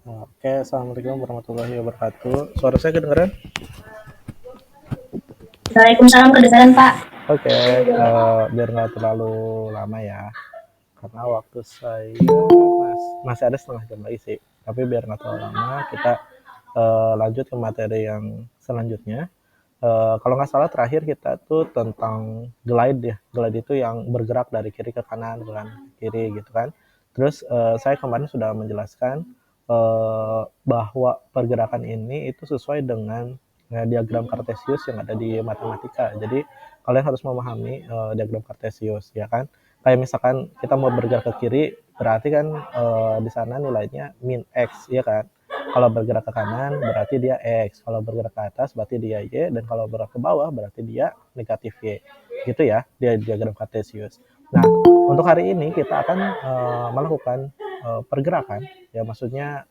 Oke, assalamualaikum warahmatullahi wabarakatuh. Suara saya kedengaran? Waalaikumsalam kedengaran Pak. Oke, biar nggak terlalu lama ya, karena waktu saya masih ada setengah jam lagi sih. Tapi biar nggak terlalu lama, kita lanjut ke materi yang selanjutnya. Kalau nggak salah terakhir kita tuh tentang glide ya. Glide itu yang bergerak dari kiri ke kanan, ke kanan ke kiri gitu kan. Terus saya kemarin sudah menjelaskan bahwa pergerakan ini itu sesuai dengan diagram Cartesius yang ada di matematika. Jadi kalian harus memahami diagram Cartesius ya kan. Kayak misalkan kita mau bergerak ke kiri, berarti kan di sana nilainya min x ya kan. Kalau bergerak ke kanan berarti dia X, kalau bergerak ke atas berarti dia Y, dan kalau bergerak ke bawah berarti dia negatif Y. Gitu ya, dia diagram Cartesius. Nah, untuk hari ini kita akan melakukan pergerakan, ya maksudnya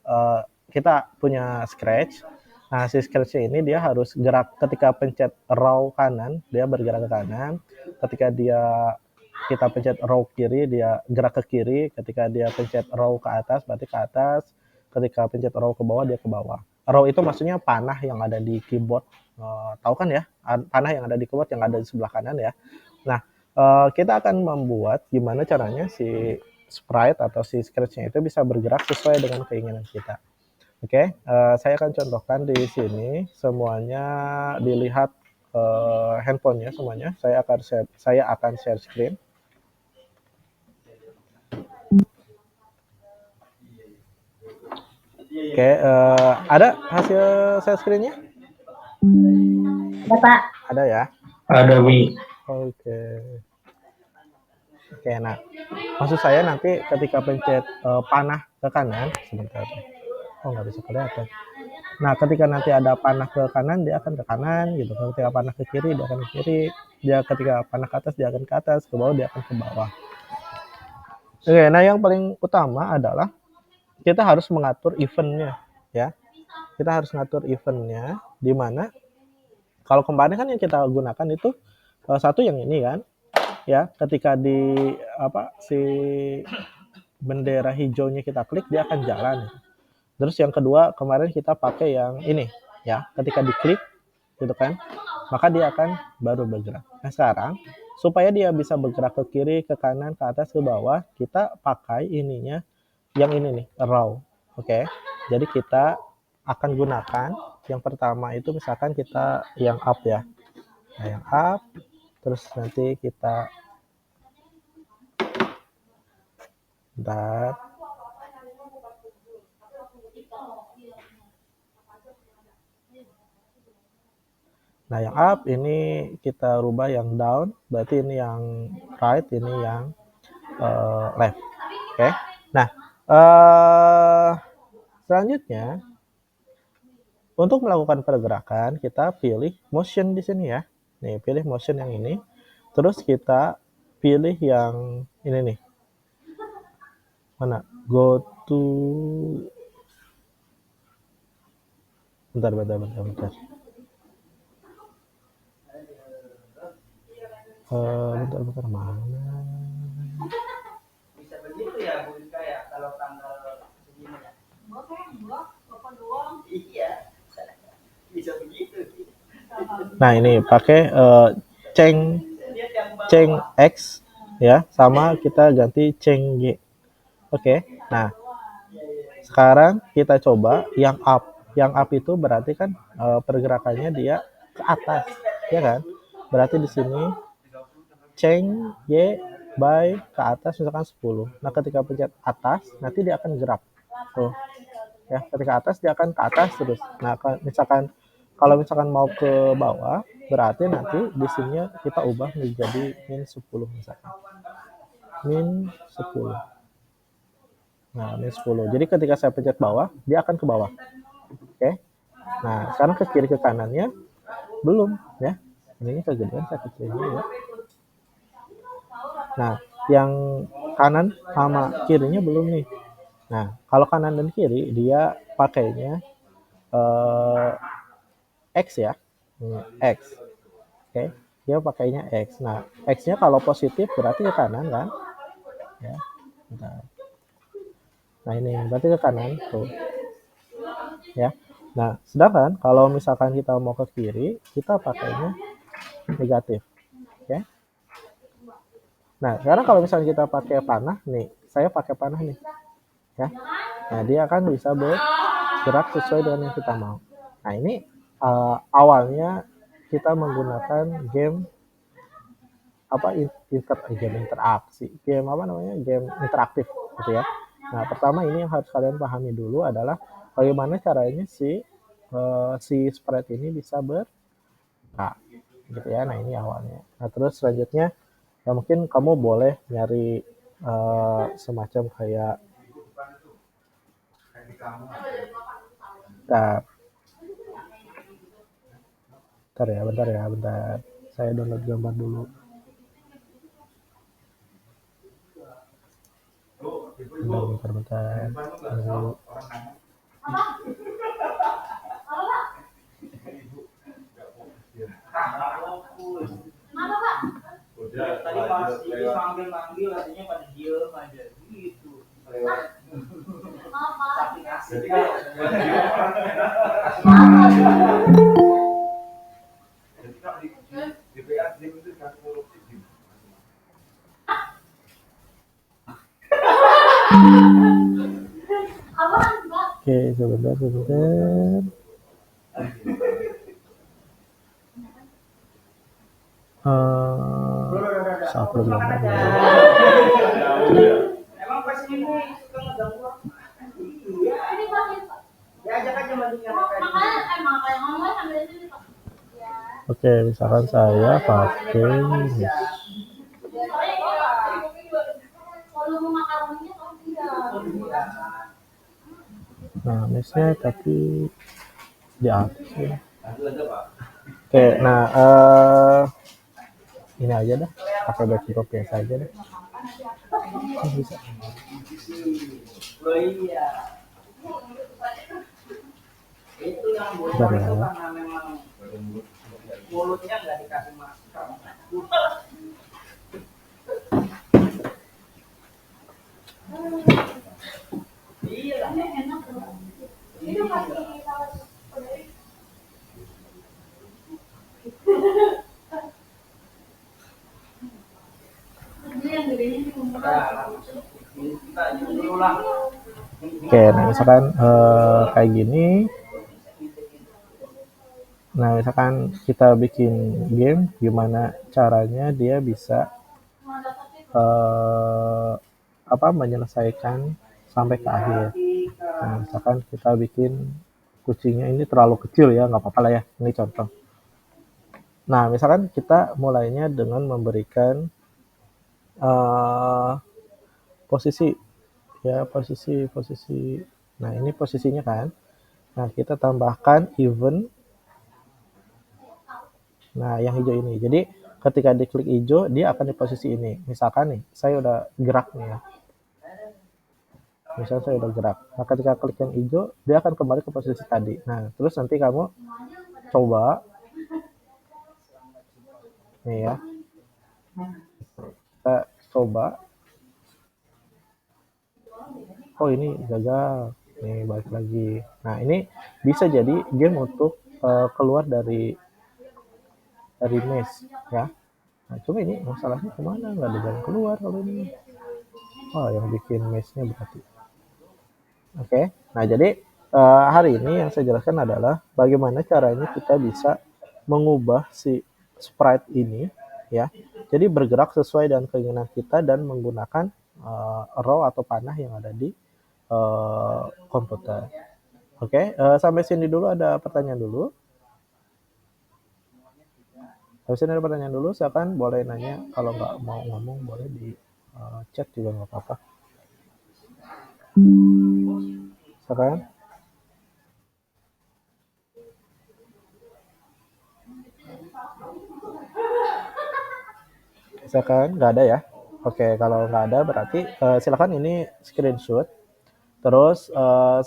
kita punya scratch. Nah, si scratch ini dia harus gerak ketika pencet row kanan, dia bergerak ke kanan. Ketika kita pencet row kiri, dia gerak ke kiri. Ketika dia pencet row ke atas, berarti ke atas. Ketika pencet row ke bawah, dia ke bawah. Row itu maksudnya panah yang ada di keyboard. Tahu kan ya? Panah yang ada di keyboard yang ada di sebelah kanan ya. Nah, kita akan membuat gimana caranya si sprite atau si scratch-nya itu bisa bergerak sesuai dengan keinginan kita. Oke, saya akan contohkan di sini semuanya dilihat handphonenya semuanya. Saya akan share screen. Oke, ada hasil share screen-nya? Bapak, Ada ya? Ada, Wi. Oke. Oke, nah maksud saya nanti ketika pencet panah ke kanan, sebentar. Oh, nggak bisa kelihatan. Nah, ketika nanti ada panah ke kanan, dia akan ke kanan gitu. Ketika panah ke kiri, dia akan ke kiri. Ketika panah ke atas, dia akan ke atas. Ke bawah, dia akan ke bawah. Oke, nah yang paling utama adalah kita harus mengatur eventnya, ya. Kita harus ngatur eventnya, di mana kalau kemarin kan yang kita gunakan itu satu yang ini kan, ya. Ketika si bendera hijaunya kita klik, dia akan jalan. Terus yang kedua kemarin kita pakai yang ini, ya. Ketika diklik, gitu kan, maka dia akan baru bergerak. Nah sekarang supaya dia bisa bergerak ke kiri, ke kanan, ke atas, ke bawah, kita pakai ininya, yang ini nih, row. Oke, jadi kita akan gunakan yang pertama itu misalkan kita yang up ya. Nah, yang up, terus nanti kita bentar. Nah, yang up ini kita rubah yang down, berarti ini yang right, ini yang left. Oke. Nah, selanjutnya untuk melakukan pergerakan kita pilih motion di sini ya. Nih, pilih motion yang ini. Terus kita pilih yang ini nih. Mana? Go to bentar. Bentar mana? Bisa begitu ya, Bu Ika ya, kalau tanggal segini ya. Iya. Bisa begitu. Nah, ini pakai ceng X ya, sama kita ganti ceng Y. Oke. Nah, sekarang kita coba yang up. Yang up itu berarti kan pergerakannya dia ke atas, ya kan? Berarti di sini ceng Y by ke atas misalkan 10. Nah, ketika pencet atas, nanti dia akan gerak. Tuh. Ya, ketika atas dia akan ke atas terus. Nah, kalau misalkan mau ke bawah, berarti nanti di sini kita ubah menjadi min 10 misalkan. Min 10. Nah, min 10. Jadi ketika saya pencet bawah, dia akan ke bawah. Oke. Nah, sekarang ke kiri ke kanannya belum ya. Ini kegedean, saya kecilin ya. Nah, yang kanan sama kirinya belum nih. Nah, kalau kanan dan kiri dia pakainya X ya. X. Oke. Dia pakainya X. Nah, X-nya kalau positif berarti ke kanan kan? Ya. Nah ini berarti ke kanan tuh. ya. Nah, sedangkan kalau misalkan kita mau ke kiri, kita pakainya negatif, ya. Nah, sekarang kalau misalnya kita pakai panah nih, saya pakai panah nih, ya. Nah, dia akan bisa bergerak sesuai dengan yang kita mau. Nah, ini awalnya kita menggunakan game game interaksi, game apa namanya, game interaktif gitu ya. Nah, pertama ini yang harus kalian pahami dulu adalah bagaimana caranya si sprite ini bisa bergerak gitu ya. Nah, ini awalnya. Nah, terus selanjutnya ya mungkin kamu boleh nyari semacam kayak bentar, bentar. Saya download gambar dulu. Bentar. Tunggu. Tadi pas ini manggil artinya pada diem aja gitu. Saking asik. Oke, sebentar. Upload gambarnya. Emang pas ini suka ngeganggu aku. Iya. Ya ajak aja mandinya. Oke, misalkan saya pakai ini. Nah, mesnya tapi di atas ya. Oke, nah ini aja dah, pakai backdrop biasa aja deh. Oh, bisa. Oh iya. Itu yang bocor Bentar itu ya. karena memang mulutnya nggak dikasih masker. Iya lah. Oke, nah misalkan kayak gini. Nah, misalkan kita bikin game, gimana caranya dia bisa menyelesaikan sampai ke akhir. Nah, misalkan kita bikin kucingnya ini terlalu kecil ya, nggak apa-apa lah ya. Ini contoh. Nah, misalkan kita mulainya dengan memberikan posisi. Nah, ini posisinya kan. Nah, kita tambahkan event. Nah, yang hijau ini. Jadi, ketika diklik hijau, dia akan di posisi ini. Misalkan nih, saya udah gerak nih ya. Misalnya saya udah gerak. Nah, ketika klik yang hijau, dia akan kembali ke posisi tadi. Nah, terus nanti kamu coba. Nih ya. Kita coba. Oh, ini gagal. Nih, balik lagi. Nah, ini bisa jadi game untuk keluar dari mesh ya. Nah, cuma ini masalahnya kemana? Nggak ada jalan keluar kalau ini. Oh, yang bikin meshnya berarti. Oke. Nah, jadi hari ini yang saya jelaskan adalah bagaimana caranya kita bisa mengubah si sprite ini ya. Jadi bergerak sesuai dengan keinginan kita dan menggunakan raw atau panah yang ada di komputer. Oke, sampai sini dulu ada pertanyaan dulu. Habis ini ada pertanyaan dulu, silakan boleh nanya. Kalau nggak mau ngomong boleh di chat juga nggak apa-apa. Silakan. Silakan, nggak ada ya. Oke, kalau nggak ada berarti silakan ini screenshot. Terus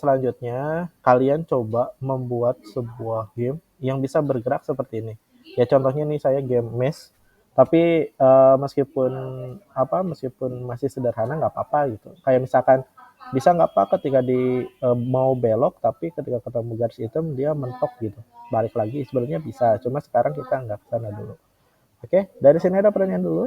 selanjutnya kalian coba membuat sebuah game yang bisa bergerak seperti ini. Ya contohnya nih saya game Mesh, tapi meskipun masih sederhana nggak apa-apa gitu. Kayak misalkan Bisa nggak Pak ketika mau belok tapi ketika ketemu garis hitam dia mentok gitu. Balik lagi sebenarnya bisa, cuma sekarang kita nggak ke sana dulu. Oke, dari sini ada pertanyaan dulu.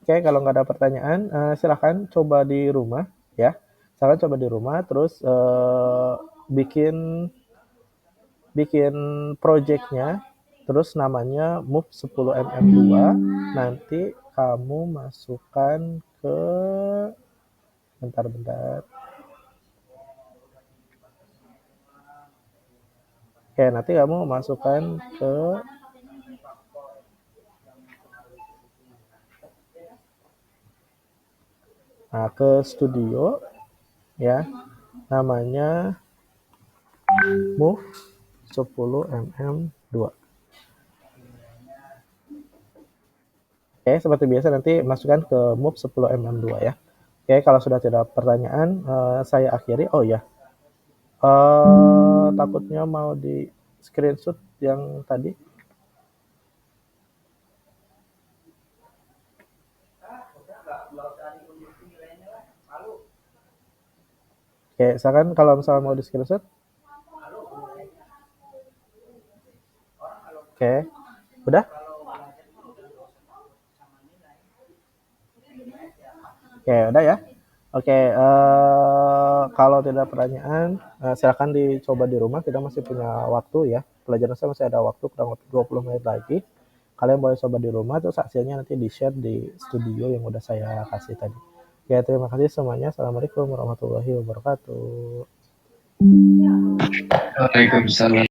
Oke, kalau nggak ada pertanyaan, silahkan coba di rumah ya. Silahkan coba di rumah, terus bikin bikin projectnya, terus namanya Move 10mm2. Nanti kamu masukkan ke bentar. Oke, nanti kamu masukkan ke studio ya. Namanya Move 10mm2. Oke, seperti biasa nanti masukkan ke Move 10mm2 ya. Oke, kalau sudah tidak pertanyaan, saya akhiri. Oh ya, takutnya mau di screenshot yang tadi. Oke, misalkan kalau misalnya mau di screenshot. Oke, udah? Oke, udah ya. Oke, kalau tidak pertanyaan, silakan dicoba di rumah. Kita masih punya waktu ya. Pelajaran saya masih ada waktu kurang lebih 20 menit lagi. Kalian boleh coba di rumah, terus hasilnya nanti di-share di studio yang udah saya kasih tadi. Ya, terima kasih semuanya. Assalamualaikum warahmatullahi wabarakatuh. Waalaikumsalam.